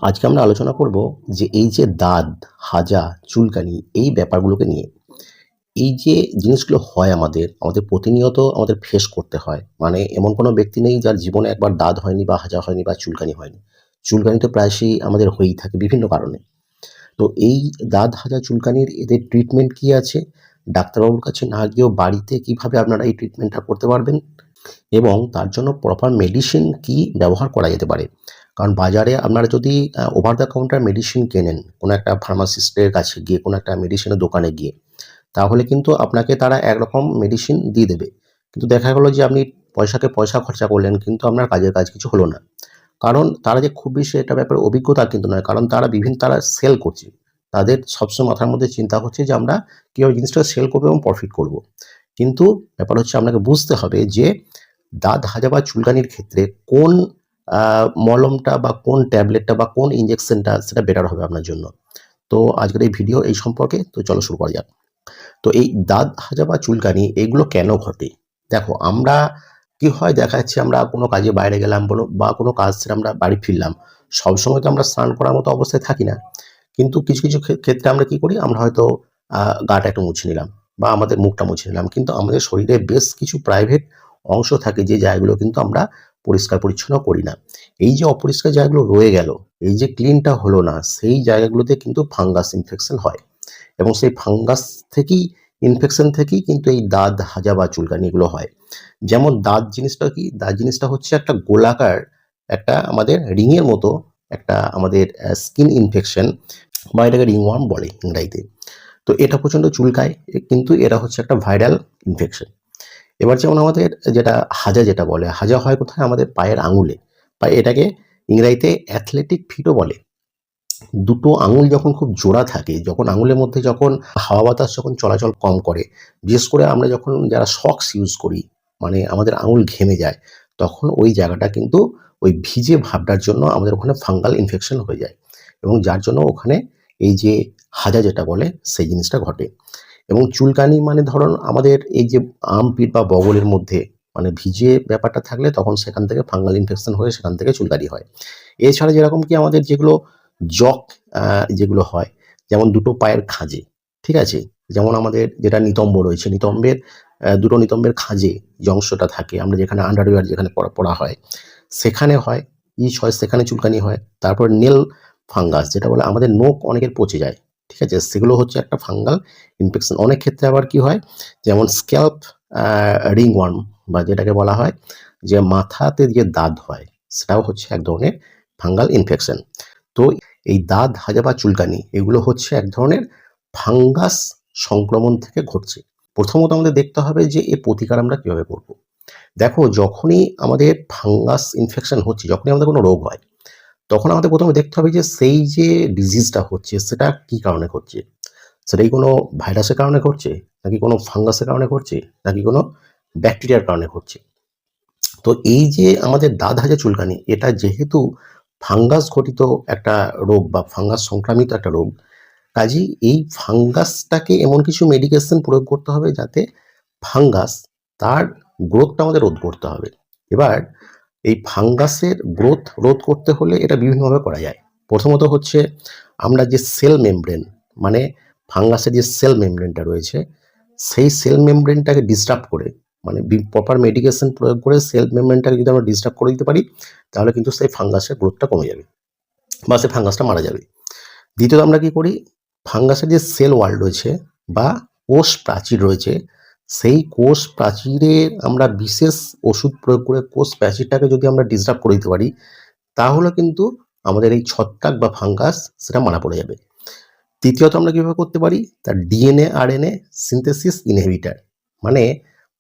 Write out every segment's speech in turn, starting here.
আজকে আমরা আলোচনা করব যে এই যে দাদ, হাজা, চুলকানি এই ব্যাপারগুলোকে নিয়ে। এই যে জিনিসগুলো হয় আমাদের প্রতিনিয়ত আমাদের ফেস করতে হয়। মানে এমন কোনো ব্যক্তি নেই যার জীবনে একবার দাদ হয়নি বা হাজা হয়নি বা চুলকানি হয়নি। চুলকানি তো প্রায়শই আমাদের হয়েই থাকে বিভিন্ন কারণে। তো এই দাঁত হাজা চুলকানির এদের ট্রিটমেন্ট কি আছে? ডাক্তারবাবুর কাছে না গিয়েও বাড়িতে কিভাবে আপনারা এই ট্রিটমেন্টটা করতে পারবেন? এবং তার জন্য প্রপার মেডিসিন কি ব্যবহার করা যেতে পারে? কারণ বাজারে আপনারা যদি ওভার দ্য কাউন্টার মেডিসিন কেনেন, কোনো একটা ফার্মাসিস্টের কাছে গিয়ে, কোনো একটা মেডিসিনের দোকানে গিয়ে, তাহলে কিন্তু আপনাকে তারা একরকম মেডিসিন দিয়ে দেবে। কিন্তু দেখা গেল যে আপনি পয়সাকে পয়সা খরচা করলেন কিন্তু আপনার কাজের কাজ কিছু হলো না। কারণ তারা যে খুব বেশি এটা ব্যাপারে অভিজ্ঞতা কিন্তু নয়। কারণ তারা সেল করছে। তাদের সবসময় মাথার মধ্যে চিন্তা হচ্ছে যে আমরা কিভাবে জিনিসটা সেল করব এবং প্রফিট করব। কিন্তু ব্যাপার হচ্ছে আপনাকে বুঝতে হবে যে দাঁত হাজা বা চুলকানির ক্ষেত্রে কোন আ মলমটা বা কোন ট্যাবলেটটা বা কোন ইনজেকশনটা সেটা বেটার হবে আপনার জন্য। তো আজকের এই ভিডিও এই সম্পর্কে। তো চলো শুরু করা যাক। তো এই দাঁত হাজা বা চুলকানি এগুলো কেন ঘটে? দেখো আমরা কি হয় দেখা যাচ্ছে আমরা কোনো কাজে বাইরে গেলাম বলো বা কোনো কাজ সেরে আমরা বাড়ি ফিরলাম। সবসময় তো আমরা স্নান করার মতো অবস্থায় থাকি না। কিন্তু কিছু ক্ষেত্রে আমরা কি করি? আমরা হয়তো আ গাটা একটু মুছে নিলাম বা আমাদের মুখটা মুছে নিলাম। কিন্তু আমাদের শরীরে বেশ কিছু প্রাইভেট অংশ থাকে যে জায়গাগুলো কিন্তু আমরা পরিষ্কার পরিচ্ছন্ন করি না। এই যে অপরিষ্কার জায়গাগুলো রয়ে গেল, এই যে ক্লিনটা হলো না, সেই জায়গাগুলোতে কিন্তু ফাঙ্গাস ইনফেকশন হয়। এবং সেই ফাঙ্গাস থেকেই ইনফেকশন থেকেই কিন্তু এই দাঁত হাজা বা চুলকানি এগুলো হয়। যেমন দাঁত জিনিসটা কি? দাঁত জিনিসটা হচ্ছে একটা গোলাকার একটা আমাদের রিংয়ের মতো একটা আমাদের স্কিন ইনফেকশন বা এটাকে রিংওয়ার্ম বলে ইংরাজিতে। তো এটা প্রচণ্ড চুলকায়। কিন্তু এটা হচ্ছে একটা ভাইরাল ইনফেকশন। এবার যেমন আমাদের যেটা হাজা যেটা বলে, হাজা হয় কোথায়? আমাদের পায়ের আঙুলে। বা এটাকে ইংরাজিতে অ্যাথলেটিক ফিটও বলে। দুটো আঙুল যখন খুব জোড়া থাকে, যখন আঙুলের মধ্যে যখন হাওয়া বাতাস যখন চলাচল কম করে, বিশেষ করে আমরা যখন যারা সক্স ইউজ করি, মানে আমাদের আঙুল ঘেমে যায়, তখন ওই জায়গাটা কিন্তু ওই ভিজে ভাবটার জন্য আমাদের ওখানে ফাঙ্গাল ইনফেকশন হয়ে যায়। এবং যার জন্য ওখানে এই যে হাজা যেটা বলে সেই জিনিসটা ঘটে। এবং চুলকানি মানে ধরুন আমাদের এই যে আর্মপিট বা বগলের মধ্যে মানে ভিজে ব্যাপারটা থাকলে তখন সেখান থেকে ফাঙ্গাল ইনফেকশন হয়ে সেখান থেকে চুলকানি হয়। এছাড়া যেরকম কি আমাদের যেগুলো জক যেগুলো হয়, যেমন দুটো পায়ের খাঁজে, ঠিক আছে? যেমন আমাদের যেটা নিতম্ব রয়েছে, নিতম্বের দুটো নিতম্বের খাঁজে যে অংশটা থাকে, আমরা যেখানে আন্ডারওয়্যার যেখানে পরা হয়, সেখানে হয়, ইচ হয়, সেখানে চুলকানি হয়। তারপর নেল ফাঙ্গাস যেটা বলে আমাদের নখ অনেকের পচে যায়, ঠিক আছে? সেগুলো হচ্ছে একটা ফাঙ্গাল ইনফেকশন। অনেক ক্ষেত্রে আবার কি হয়, যেমন স্ক্যাল্প রিংওয়ার্ম বা যেটাকে বলা হয় যে মাথাতে যে দাগ হয়, সেটাও হচ্ছে এক ধরনের ফাঙ্গাল ইনফেকশন। তো এই দাঁত হাজা বা চুলকানি এগুলো হচ্ছে এক ধরনের ফাঙ্গাস সংক্রমণ থেকে ঘটছে। প্রথমত আমাদের দেখতে হবে যে এর প্রতিকার আমরা কিভাবে করব। দেখো যখনই আমাদের ফাঙ্গাস ইনফেকশন হচ্ছে, যখনই আমাদের কোনো রোগ হয়, তখন আমাদের প্রথমে দেখতে হবে যে সেই যে ডিজিজটা হচ্ছে সেটা কি কারণে ঘটছে। সেটা কি কোনো ভাইরাসের কারণে ঘটছে, নাকি কোনো ফাঙ্গাসের কারণে ঘটছে, নাকি কোনো ব্যাকটেরিয়ার কারণে ঘটছে। তো এই যে আমাদের দাঁত হাজা চুলকানি এটা যেহেতু ফাঙ্গাস ঘটিত একটা রোগ বা ফাঙ্গাস সংক্রামিত একটা রোগ, কাজেই এই ফাঙ্গাসটাকে এমন কিছু মেডিকেশন প্রয়োগ করতে হবে যাতে ফাঙ্গাস তার গ্রোথটা আমাদের রোধ করতে হবে। এবার এই ফাঙ্গাসের গ্রোথ রোধ করতে হলে এটা বিভিন্নভাবে করা যায়। প্রথমত হচ্ছে আমরা যে সেল মেমব্রেন, মানে ফাঙ্গাসের যে সেল মেমব্রেনটা রয়েছে, সেই সেল মেমব্রেনটাকে ডিস্টার্ব করে, মানে প্রপার মেডিকেশন প্রয়োগ করে সেল মেমব্রেনটাকে যদি আমরা ডিস্টার্ব করে দিতে পারি, তাহলে কিন্তু সেই ফাঙ্গাসের গ্রোথটা কমে যাবে বা সেই ফাঙ্গাসটা মারা যাবে। দ্বিতীয়ত আমরা কি করি, ফাঙ্গাসের যে সেল ওয়াল রয়েছে বা কোষ প্রাচীর রয়েছে, সেই কোষ প্রাচীরে আমরা বিশেষ ওষুধ প্রয়োগ করে কোষ প্রাচীরটাকে যদি আমরা ডিস্টার্ব করে দিতে পারি, তাহলে কিন্তু আমাদের এই ছত্রাক বা ফাঙ্গাস সেটা মারা পড়ে যাবে। তৃতীয়ত আমরা কিভাবে করতে পারি, তার ডিএনএ আরএনএ সিনথেসিস ইনহিবিটর, মানে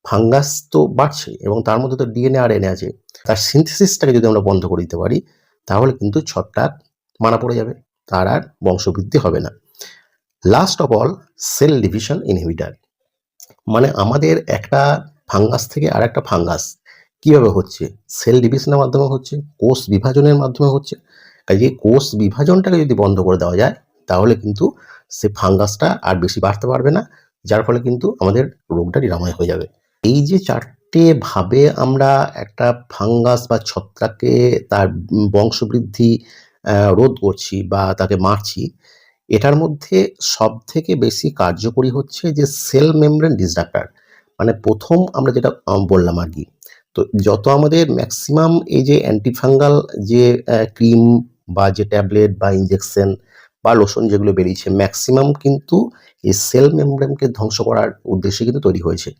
ফাঙ্গাস তো বাড়ছে এবং তার মধ্যে তো ডিএনএ আরএনএ আছে, তার সিনথেসিসটাকে যদি আমরা বন্ধ করে দিতে পারি, তাহলে কিন্তু ছত্রাক মারা পড়ে যাবে, তার আর বংশবৃদ্ধি হবে না। Last of all, cell division inhibitor, মানে আমাদের একটা ফাঙ্গাস থেকে আর একটা ফাঙ্গাস কিভাবে হচ্ছে, সেল ডিভিশনের মাধ্যমে হচ্ছে, কোষ বিভাজনের মাধ্যমে হচ্ছে। কাজে কোষ বিভাজনটাকে যদি বন্ধ করে দেওয়া যায়, তাহলে কিন্তু সে ফাঙ্গাসটা আর বেশি বাড়তে পারবে না, যার ফলে কিন্তু আমাদের রোগটা নিরাময় হয়ে যাবে। এই যে চারটে ভাবে আমরা একটা ফাঙ্গাস বা ছত্রাককে তার বংশবৃদ্ধি রোধ করছি বা তাকে মারছি, এটার মধ্যে সবথেকে বেশি কার্যকরী হচ্ছে যে সেল মেমব্রেন ডিসরাপ্টর। মানে ১ম আমরা যেটা বললাম আরকি। তো যত আমাদের ম্যাক্সিমাম এই যে অ্যান্টিফাঙ্গাল যে ক্রিম বা যে ট্যাবলেট বা ইনজেকশন বা লোশন যেগুলো বেরিয়েছে, ম্যাক্সিমাম কিন্তু এই সেল মেমব্রেনকে ধ্বংস করার উদ্দেশ্যে কিন্তু তৈরি হয়েছে।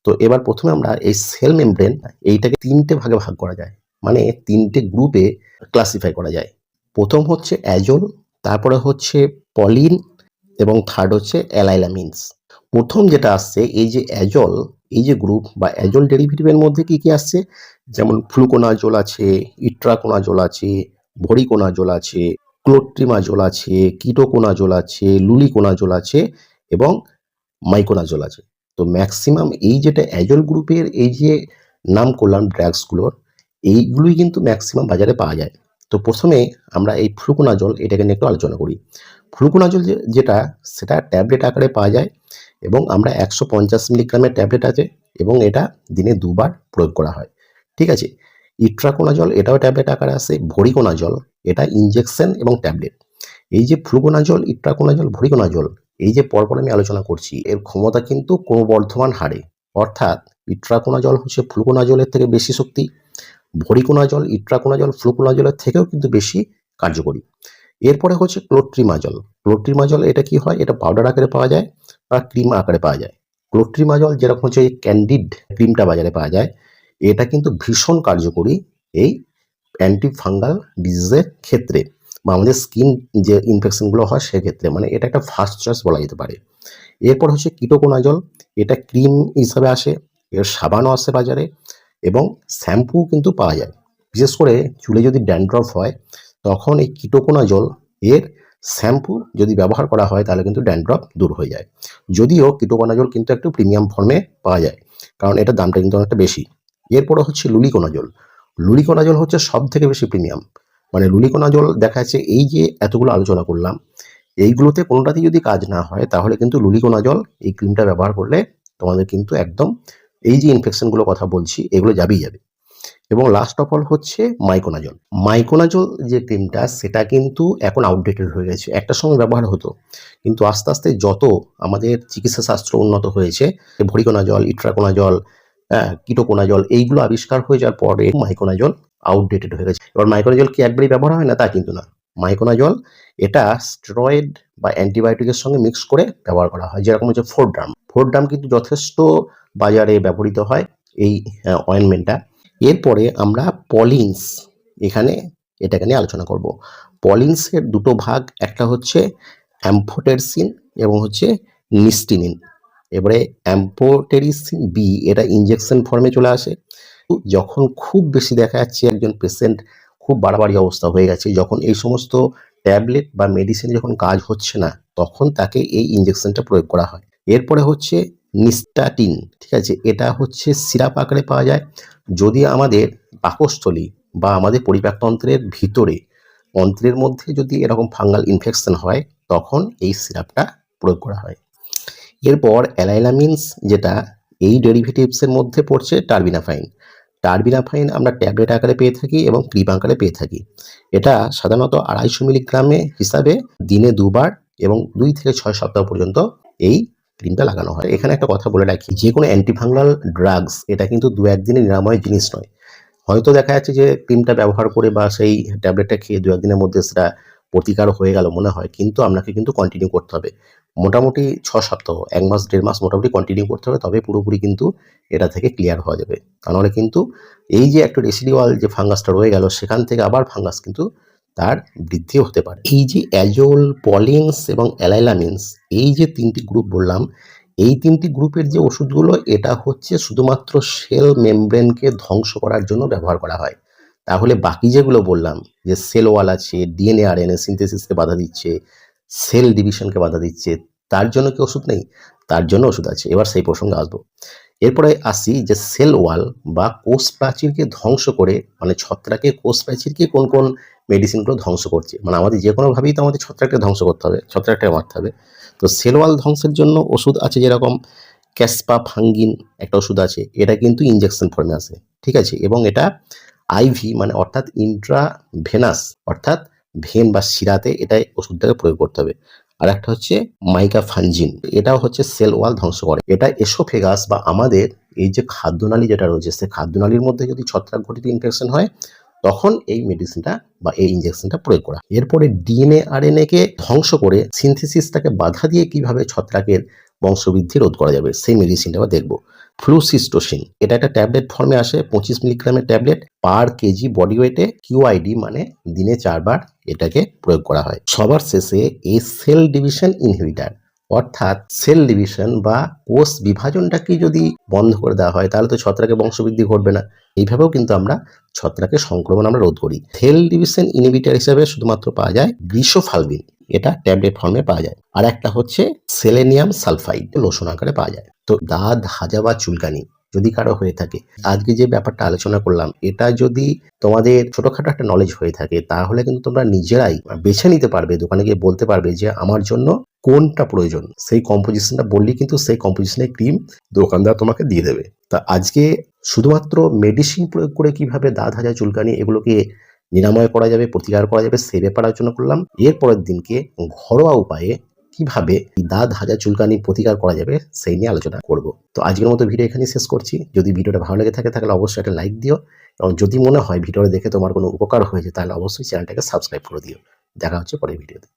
তো এবার ১ম এ আমরা এই সেল মেমব্রেন এইটাকে ৩ টে ভাগে ভাগ করা যায়। মানে ৩ টে গ্রুপে ক্লাসিফাই করা যায়। ১ম হচ্ছে অ্যাজোল, তারপরে হচ্ছে পলিন এবং থার্ড হচ্ছে অ্যালাইলামিনস। ১ম যেটা আসছে এই যে অ্যাজল, এই যে গ্রুপ বা অ্যাজল ডেরিভেটিভের মধ্যে কি আসছে? যেমন ফ্লুকোনাজোল আছে, ইট্রাকোনাজোল আছে, ভোরিকোনাজোল আছে, ক্লোট্রিমাজোল আছে, কিটোকোনাজোল আছে, লুলিকোনাজোল আছে এবং মাইকোনাজোল আছে। তো ম্যাক্সিমাম এই যেটা অ্যাজল গ্রুপের এই যে নাম করলাম ড্রাগসগুলোর, এইগুলোই কিন্তু ম্যাক্সিমাম বাজারে পাওয়া যায়। তো ১ম এ আমরা এই ফ্লুকোনাজোল এটাকে নিয়ে একটু আলোচনা করি। ফ্লুকোনাজোল যেটা সেটা ট্যাবলেট আকারে পাওয়া যায় এবং আমরা ১৫০ মিলিগ্রামের ট্যাবলেট আছে এবং এটা দিনে ২ বার প্রয়োগ করা হয়। ঠিক আছে? ইট্রাকোনাজল এটাও ট্যাবলেট আকারে আসে। ভোরিকোনাজল এটা ইনজেকশন এবং ট্যাবলেট। এই যে ফ্লুকোনাজল, ইট্রাকোনাজল, ভোরিকোনাজল এই যে পরপর আমি আলোচনা করছি এর ক্ষমতা কিন্তু ক্রমবর্ধমান হারে। অর্থাৎ ইট্রাকোনাজল হচ্ছে ফ্লুকোনাজলের থেকে বেশি শক্তি। ভোরিকোনাজল, ইট্রাকোনাজল ফ্লুকোনাজলের থেকেও কিন্তু বেশি কার্যকরী। এরপরে হচ্ছে ক্লোট্রিমাজল। ক্লোট্রিমাজল এটা কি হয়? এটা পাউডার আকারে পাওয়া যায় বা ক্রিম আকারে পাওয়া যায়। ক্লোট্রিমাজল যেরকম হচ্ছে এই ক্যান্ডিড ক্রিমটা বাজারে পাওয়া যায়, এটা কিন্তু ভীষণ কার্যকরী এই অ্যান্টি ফাঙ্গাল ডিজিজের ক্ষেত্রে বা আমাদের স্কিন যে ইনফেকশনগুলো হয় সেক্ষেত্রে। মানে এটা একটা ফার্স্ট চয়েস বলা যেতে পারে। এরপর হচ্ছে কিটোকোনাজল, এটা ক্রিম হিসাবে আসে, এর সাবানও আসে বাজারে এবং শ্যাম্পু কিন্তু পাওয়া যায়। বিশেষ করে চুলে যদি ড্যান্ড্রফ হয় তখন এই কিটোকোনাজল এর শ্যাম্পু যদি ব্যবহার করা হয় তাহলে কিন্তু ড্যান্ড্রফ দূর হয়ে যায়। যদিও কিটোকোনাজল কিন্তু একটু প্রিমিয়াম ফর্মে পাওয়া যায়, কারণ এটার দামটা কিন্তু অনেকটা বেশি। এরপরে হচ্ছে লুলিকোনাজল। লুলিকোনাজল হচ্ছে সবথেকে বেশি প্রিমিয়াম। মানে লুলিকোনাজল দেখা যাচ্ছে এই যে এতগুলো আলোচনা করলাম, এইগুলোতে কোনোটাতেই যদি কাজ না হয় তাহলে কিন্তু লুলিকোনাজল এই ক্রিমটা ব্যবহার করলে তোমাদের কিন্তু একদম এই যে ইনফেকশনগুলোর কথা বলছি এগুলো যাবেই যাবে। এবং লাস্ট অফ অল হচ্ছে মাইকোনাজল। মাইকোনাজল যে ক্রিমটা সেটা কিন্তু এখন আউটডেটেড হয়ে গেছে। একটা সময় ব্যবহার হতো। কিন্তু আস্তে, আস্তে যত আমাদের চিকিৎসা শাস্ত্র উন্নত হয়েছে, ভোরিকোনাজল, ইট্রাকোনাজল, কিটোকোনাজল এইগুলো আবিষ্কার হয়ে যাওয়ার পরে মাইকোনাজল আউটডেটেড হয়ে গেছে। এবার মাইকোনাজল কি একবারই ব্যবহার হয় না? তা কিন্তু না। মাইকোনাজল এটা স্টেরয়েড বা অ্যান্টিবায়োটিকের সঙ্গে মিক্স করে ব্যবহার করা হয়। যেরকম হচ্ছে ফোরড্রাম। ফোরড্রাম কিন্তু যথেষ্ট বাজারে ব্যবহৃত হয় এই অয়েনমেন্টটা। এরপরে আমরা পলিন্স এখানে এটাকে নিয়ে আলোচনা করব। পলিন্সের দুটো ভাগ, একটা হচ্ছে অ্যাম্ফোটেরসিন এবং হচ্ছে নিস্টিনিন। এবারে অ্যাম্ফোটেরিসিন বি এটা ইনজেকশন ফর্মে চলে আসে। যখন খুব বেশি দেখা যাচ্ছে একজন পেশেন্ট খুব বাড়াবাড়ি অবস্থা হয়ে গেছে, যখন এই সমস্ত ট্যাবলেট বা মেডিসিন যখন কাজ হচ্ছে না তখন তাকে এই ইনজেকশনটা প্রয়োগ করা হয়। এরপরে হচ্ছে নিস্টাটিন, ঠিক আছে? এটা হচ্ছে সিরাপ আকারে পাওয়া যায়। যদি আমাদের পাকস্থলী বা আমাদের পরিপাকতন্ত্রের ভিতরে অন্ত্রের মধ্যে যদি এরকম ফাঙ্গাল ইনফেকশন হয় তখন এই সিরাপটা প্রয়োগ করা হয়। এরপর অ্যালাইলামিনস যেটা এই ডেরিভেটিভসের মধ্যে পড়ছে টারবিনাফাইন। টারবিনাফাইন আমরা ট্যাবলেট আকারে পেয়ে থাকি এবং ক্রিম আকারে পেয়ে থাকি। এটা সাধারণত ২৫০ মিলিগ্রামে হিসাবে দিনে ২ বার এবং ২ থেকে ৬ সপ্তাহ পর্যন্ত এই ক্রিমটা লাগানো হয়। এখানে একটা কথা বলে রাখি, যেকোনো অ্যান্টিফাঙ্গাল ড্রাগস এটা কিন্তু ২-১ দিনের নিরাময় জিনিস নয়। হয়তো দেখা যাচ্ছে যে ক্রিমটা ব্যবহার করে বা সেই ট্যাবলেটটা খেয়ে ২-১ দিনের মধ্যে সেটা প্রতিকার হয়ে গেল মনে হয়, কিন্তু আপনাকে কিন্তু কন্টিনিউ করতে হবে। মোটামুটি ৬ সপ্তাহ, ১ মাস ১.৫ মাস মোটামুটি কন্টিনিউ করতে হবে, তবে পুরোপুরি কিন্তু এটা থেকে ক্লিয়ার হওয়া যাবে। তা নাহলে কিন্তু এই যে একটা রেসিডুয়াল যে ফাঙ্গাসটা রয়ে গেল সেখান থেকে আবার ফাঙ্গাস কিন্তু তার বৃদ্ধিও হতে পারে। এই যে অ্যাজোল, পলিন্স এবং অ্যালাইলামিনস এই যে ৩ টি গ্রুপ বললাম, এই ৩ টি গ্রুপের যে ওষুধগুলো এটা হচ্ছে শুধুমাত্র সেল মেমব্রেনকে ধ্বংস করার জন্য ব্যবহার করা হয়। তাহলে বাকি যেগুলো বললাম যে সেল ওয়াল আছে, ডিএনএ আরএনএ সিনথেসিসকে বাধা দিচ্ছে, সেল ডিভিশনকে বাধা দিচ্ছে, তার জন্য কি ওষুধ নেই? তার জন্য ওষুধ আছে। এবার সেই প্রসঙ্গে আসবো। এরপরে আসি যে সেল ওয়াল বা কোষ প্রাচীরকে ধ্বংস করে, মানে ছত্রাকের কোষ প্রাচীরকে কোন কোন মেডিসিনগুলো ধ্বংস করছে। মানে আমাদের যেকোনোভাবেই তো আমাদের ছত্রাকটা ধ্বংস করতে হবে, ছত্রাকটাকে মারতে হবে। তো সেল ওয়াল ধ্বংসের জন্য ওষুধ আছে, যেরকম ক্যাসপাফাঙ্গিন একটা ওষুধ আছে। এটা কিন্তু ইনজেকশন ফর্মে আসে, ঠিক আছে? এবং এটা আইভি মানে অর্থাৎ ইন্ট্রাভেনাস অর্থাৎ ভেন বা শিরাতে এটাই ওষুধটাকে প্রয়োগ করতে হবে। আর একটা হচ্ছে মাইকাফানজিন, এটাও হচ্ছে সেল ওয়াল ধ্বংস করে। এটা এসোফেগাস বা আমাদের এই যে খাদ্যনালী যেটা রয়েছে সেই খাদ্যনালীর মধ্যে যদি ছত্রাক ঘটিত ইনফেকশন হয় তখন এই মেডিসিনটা বা এই ইনজেকশনটা প্রয়োগ করা। এরপরে ডিএনএ আরএনএ কে ধ্বংস করে সিনথেসিসটাকে বাধা দিয়ে কিভাবে ছত্রাকের বংশবৃদ্ধি রোধ করা যাবে সেই মেডিসিনটা আমরা দেখবো। ফ্লুসিস্টোসিন, এটা একটা ট্যাবলেট ফর্মে আসে, 25 মিলিগ্রামের ট্যাবলেট পার কেজি বডি ওয়েটে, কিউআইডি মানে দিনে 4 বার এটাকে প্রয়োগ করা হয়। সবার শেষে এই সেল ডিভিশন ইনহিবিটার, অর্থাৎ সেল ডিভিশন বা কোষ বিভাজনটাকে যদি বন্ধ করে দেওয়া হয় তাহলে তো ছত্রাকের বংশবৃদ্ধি ঘটবে না। এইভাবেও কিন্তু আমরা ছত্রাকের সংক্রমণ আমরা রোধ করি। সেল ডিভিশন ইনহিবিটর হিসেবে শুধুমাত্র পাওয়া যায় গ্রিসোফালভিন, এটা ট্যাবলেট ফর্মে পাওয়া যায়। আর একটা হচ্ছে সেলেনিয়াম সালফাইড, লোশন আকারে পাওয়া যায়। তো দাঁত হাজা বা চুলকানি যদি কারো হয়ে থাকে, আজকে যে ব্যাপারটা আলোচনা করলাম এটা যদি তোমাদের ছোটখাটো একটা নলেজ হয়ে থাকে তাহলে কিন্তু তোমরা নিজেরাই বেছে নিতে পারবে, দোকানে গিয়ে বলতে পারবে যে আমার জন্য কোনটা প্রয়োজন, সেই কম্পোজিশনটা বললেই কিন্তু সেই কম্পোজিশনের ক্রিম দোকানদার তোমাকে দিয়ে দেবে। তা আজকে শুধুমাত্র মেডিসিন প্রয়োগ করে কিভাবে দাঁত হাজা চুলকানি এগুলোকে নিরাময় করা যাবে, প্রতিকার করা যাবে সেই ব্যাপারে আলোচনা করলাম। এর পরের দিনকে ঘরোয়া উপায়ে কিভাবে দাঁত হাজা চুলকানি প্রতিকার করা যাবে সেই নিয়ে আলোচনা করব। তো আজকের মতো ভিডিও এখানেই শেষ করছি। যদি ভিডিওটা ভালো লেগে থাকে তাহলে অবশ্যই একটা লাইক দিও, এবং যদি মনে হয় ভিডিওটা দেখে তোমার কোনো উপকার হয়েছে তাহলে অবশ্যই চ্যানেলটাকে সাবস্ক্রাইব করে দিও। দেখা হচ্ছে পরের ভিডিওতে।